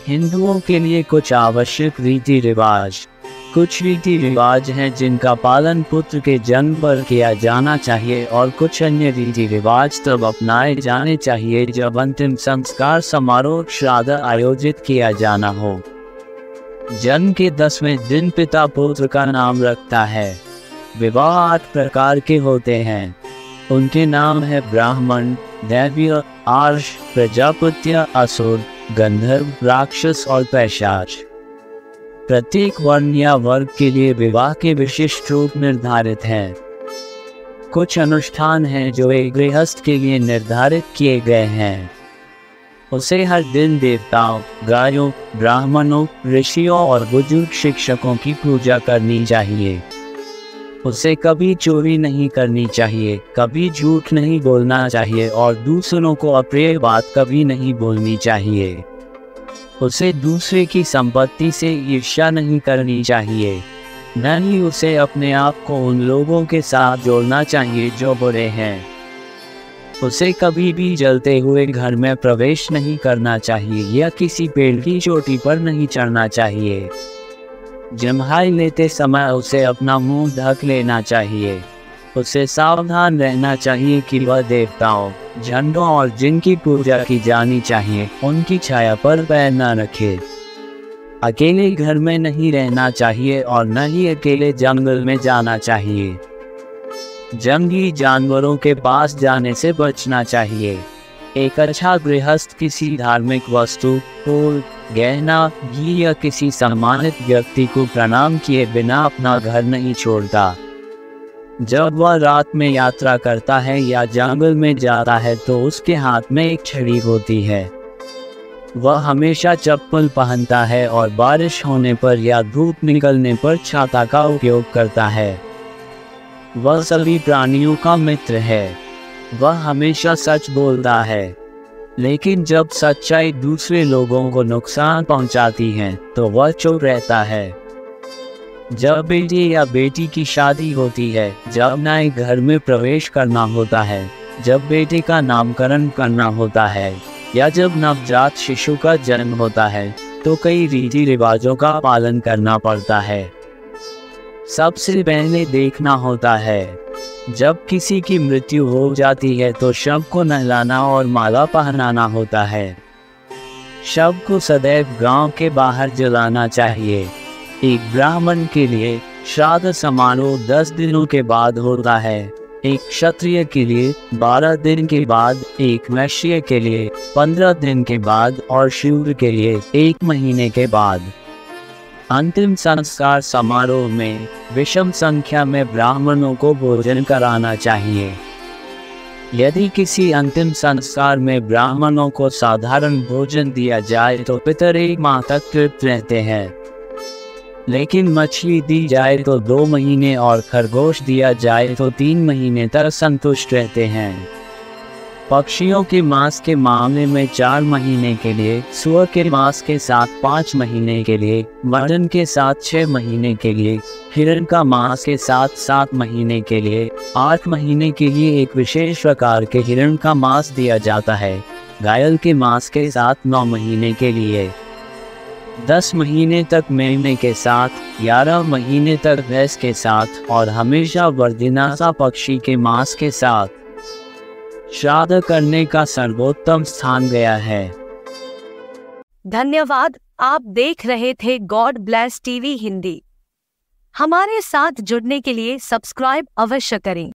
हिंदुओं के लिए कुछ आवश्यक रीति रिवाज। कुछ रीति रिवाज हैं जिनका पालन पुत्र के जन्म पर किया जाना चाहिए और कुछ अन्य रीति रिवाज तब अपनाए जाने चाहिए जब अंतिम संस्कार समारोह श्राद्ध आयोजित किया जाना हो। जन्म के 10वें दिन पिता पुत्र का नाम रखता है। विवाह 8 प्रकार के होते हैं। उनके नाम है ब्राह्मण, दैव्य, आर्ष, प्रजापत्य, असुर, गंधर्व, राक्षस और पैशाच। प्रत्येक वर्ण या वर्ग के लिए विवाह के विशिष्ट रूप निर्धारित हैं। कुछ अनुष्ठान हैं जो एक गृहस्थ के लिए निर्धारित किए गए हैं। उसे हर दिन देवताओं, गायों, ब्राह्मणों, ऋषियों और बुजुर्ग शिक्षकों की पूजा करनी चाहिए। उसे कभी चोरी नहीं करनी चाहिए, कभी झूठ नहीं बोलना चाहिए और दूसरों को अप्रिय बात कभी नहीं बोलनी चाहिए। उसे दूसरे की संपत्ति से ईर्ष्या नहीं करनी चाहिए, न ही उसे अपने आप को उन लोगों के साथ जोड़ना चाहिए जो बुरे हैं। उसे कभी भी जलते हुए घर में प्रवेश नहीं करना चाहिए या किसी पेड़ की चोटी पर नहीं चढ़ना चाहिए। जम्हाई लेते समय उसे अपना मुंह ढक लेना चाहिए। उसे सावधान रहना चाहिए कि वह देवताओं, झंडों और जिनकी पूजा की जानी चाहिए उनकी छाया पर पैर न रखे। अकेले घर में नहीं रहना चाहिए और न ही अकेले जंगल में जाना चाहिए। जंगली जानवरों के पास जाने से बचना चाहिए। एक अच्छा गृहस्थ किसी धार्मिक वस्तु, फूल, गहना, घी या किसी सम्मानित व्यक्ति को प्रणाम किए बिना अपना घर नहीं छोड़ता। जब वह रात में यात्रा करता है या जंगल में जाता है तो उसके हाथ में एक छड़ी होती है। वह हमेशा चप्पल पहनता है और बारिश होने पर या धूप निकलने पर छाता का उपयोग करता है। वह सभी प्राणियों का मित्र है। वह हमेशा सच बोलता है, लेकिन जब सच्चाई दूसरे लोगों को नुकसान पहुंचाती है तो वह चुप रहता है। जब बेटे या बेटी की शादी होती है, जब नए घर में प्रवेश करना होता है, जब बेटे का नामकरण करना होता है या जब नवजात शिशु का जन्म होता है तो कई रीति रिवाजों का पालन करना पड़ता है। सबसे पहले देखना होता है, जब किसी की मृत्यु हो जाती है तो शव को नहलाना और माला पहनाना होता है। शव को सदैव गांव के बाहर जलाना चाहिए। एक ब्राह्मण के लिए श्राद्ध समारोह 10 दिनों के बाद होता है, एक क्षत्रिय के लिए 12 दिन के बाद, एक वैश्य के लिए 15 दिन के बाद और शूद्र के लिए 1 महीने के बाद। अंतिम संस्कार समारोह में विषम संख्या में ब्राह्मणों को भोजन कराना चाहिए। यदि किसी अंतिम संस्कार में ब्राह्मणों को साधारण भोजन दिया जाए तो पितर 1 माह तक तृप्त रहते हैं, लेकिन मछली दी जाए तो 2 महीने और खरगोश दिया जाए तो 3 महीने तक संतुष्ट रहते हैं। पक्षियों के मांस के मामले में 4 महीने के लिए, सुअर के मांस के साथ 5 महीने के लिए, मटन के साथ 6 महीने के लिए, हिरण का मांस के साथ 7 महीने के लिए, 8 महीने के लिए एक विशेष प्रकार के हिरण का मांस दिया जाता है, घायल के मांस के साथ 9 महीने के लिए, 10 महीने तक मेमने के साथ, 11 महीने तक भैंस के साथ और हमेशा वर्धिनासा पक्षी के मांस के साथ श्राद्ध करने का सर्वोत्तम स्थान गया है। धन्यवाद। आप देख रहे थे गॉड ब्लेस टीवी हिंदी। हमारे साथ जुड़ने के लिए सब्सक्राइब अवश्य करें।